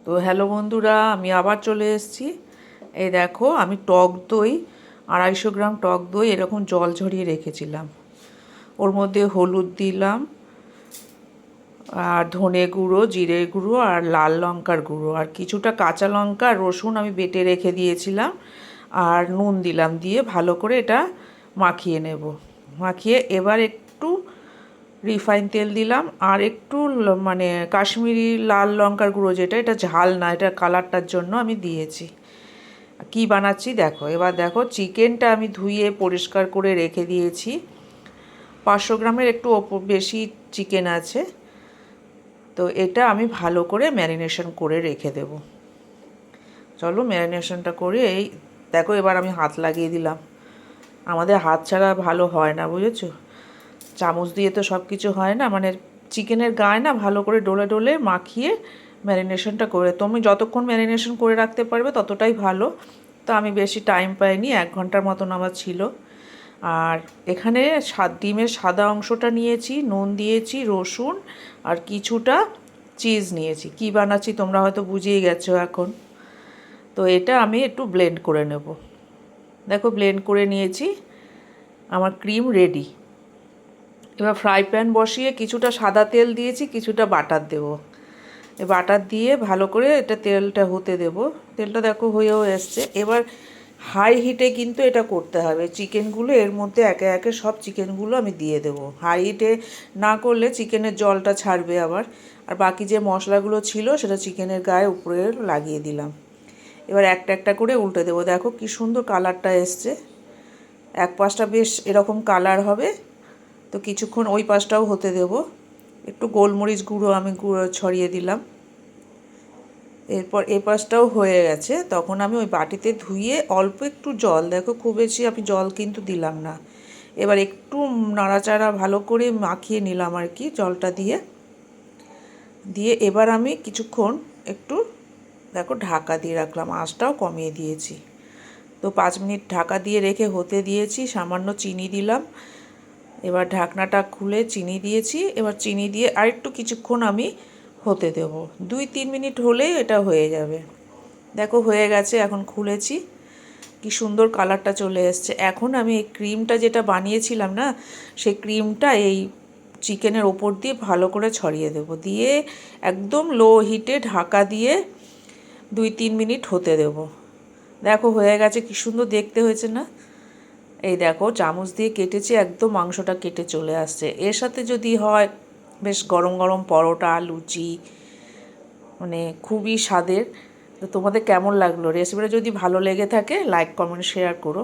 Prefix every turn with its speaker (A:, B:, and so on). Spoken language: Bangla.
A: তো হ্যালো বন্ধুরা, আমি আবার চলে এসেছি। এই দেখো, আমি টক দই 250 গ্রাম টক দই এরকম জল ঝরিয়ে রেখেছিলাম। ওর মধ্যে হলুদ দিলাম, আর ধনে গুঁড়ো, জিরে গুঁড়ো, আর লাল লঙ্কার গুঁড়ো, আর কিছুটা কাঁচা লঙ্কা আর রসুন আমি বেটে রেখে দিয়েছিলাম, আর নুন দিলাম। দিয়ে ভালো করে এটা মাখিয়ে নেব। মাখিয়ে এবার একটু রিফাইন তেল দিলাম, আর একটু মানে কাশ্মীরি লাল লঙ্কার গুঁড়ো, যেটা এটা ঝাল না, এটা কালারটার জন্য আমি দিয়েছি। কি বানাচ্ছি দেখো। এবার দেখো, চিকেনটা আমি ধুয়ে পরিষ্কার করে রেখে দিয়েছি। 500 গ্রামের একটু বেশি চিকেন আছে। তো এটা আমি ভালো করে ম্যারিনেশন করে রেখে দেব। চলো ম্যারিনেশনটা করে এই দেখো, এবার আমি হাত লাগিয়ে দিলাম। আমাদের হাত ছাড়া ভালো হয় না, বুঝেছো? চামচ দিয়ে তো সব কিছু হয় না, মানে চিকেনের গায়ে না ভালো করে ডলে ডলে মাখিয়ে ম্যারিনেশনটা করে, তুমি যতক্ষণ ম্যারিনেশন করে রাখতে পারবে ততটাই ভালো। তো আমি বেশি টাইম পাইনি, 1 ঘন্টার মতন আমার ছিল। আর এখানে ডিমের সাদা অংশটা নিয়েছি, নুন দিয়েছি, রসুন, আর কিছুটা চিজ নিয়েছি। কি বানাচ্ছি তোমরা হয়তো বুঝেই গেছো এখন। তো এটা আমি একটু ব্লেন্ড করে নেব। দেখো, ব্লেন্ড করে নিয়েছি, আমার ক্রিম রেডি। এবার ফ্রাই প্যান বসিয়ে কিছুটা সাদা তেল দিয়েছি, কিছুটা বাটার দেবো। এই বাটার দিয়ে ভালো করে এটা তেলটা হতে দেব। তেলটা দেখো হয়েও এসছে। এবার হাই হিটে কিন্তু এটা করতে হবে। চিকেনগুলো এর মধ্যে একে একে সব চিকেনগুলো আমি দিয়ে দেবো। হাই হিটে না করলে চিকেনের জলটা ছাড়বে আবার। আর বাকি যে মশলাগুলো ছিল সেটা চিকেনের গায়ে উপরে লাগিয়ে দিলাম। এবার একটা একটা করে উল্টে দেবো। দেখো কি সুন্দর কালারটা এসছে। এক পাশটা বেশ এরকম কালার হবে, তো কিছুক্ষণ ওই পাশটাও হতে দেব। একটু গোলমরিচ গুঁড়ো আমি ছড়িয়ে দিলাম। এরপর এই পাশটাও হয়ে গেছে, তখন আমি ওই বাটিতে ধুয়ে অল্প একটু জল, দেখো খুব বেশি আমি জল কিন্তু দিলাম না। এবার একটু নাড়াচাড়া ভালো করে মাখিয়ে নিলাম আর কি জলটা দিয়ে। দিয়ে এবার আমি কিছুক্ষণ একটু দেখো ঢাকা দিয়ে রাখলাম, আঁচটাও কমিয়ে দিয়েছি। তো 5 মিনিট ঢাকা দিয়ে রেখে হতে দিয়েছি। সামান্য চিনি দিলাম। এবার ঢাকনাটা খুলে চিনি দিয়েছি। এবার চিনি দিয়ে আরেকটু কিছুক্ষণ আমি হতে দেব। 2-3 মিনিট হলেই এটা হয়ে যাবে। দেখো হয়ে গেছে, এখন খুলেছি। কি সুন্দর কালারটা চলে এসছে। এখন আমি এই ক্রিমটা যেটা বানিয়েছিলাম না, সেই ক্রিমটা এই চিকেনের ওপর দিয়ে ভালো করে ছড়িয়ে দেব। দিয়ে একদম লো হিটে ঢাকা দিয়ে 2-3 মিনিট হতে দেব। দেখো হয়ে গেছে, কি সুন্দর দেখতে হয়েছে না? এই দেখো, চামচ দিয়ে কেটেছি, একদম মাংসটা কেটে চলে আসছে। এর সাথে যদি হয় বেশ গরম গরম পরোটা, লুচি, মানে খুবই স্বাদের। তো তোমাদের কেমন লাগলো রেসিপিটা? যদি ভালো লেগে থাকে লাইক, কমেন্ট, শেয়ার করো।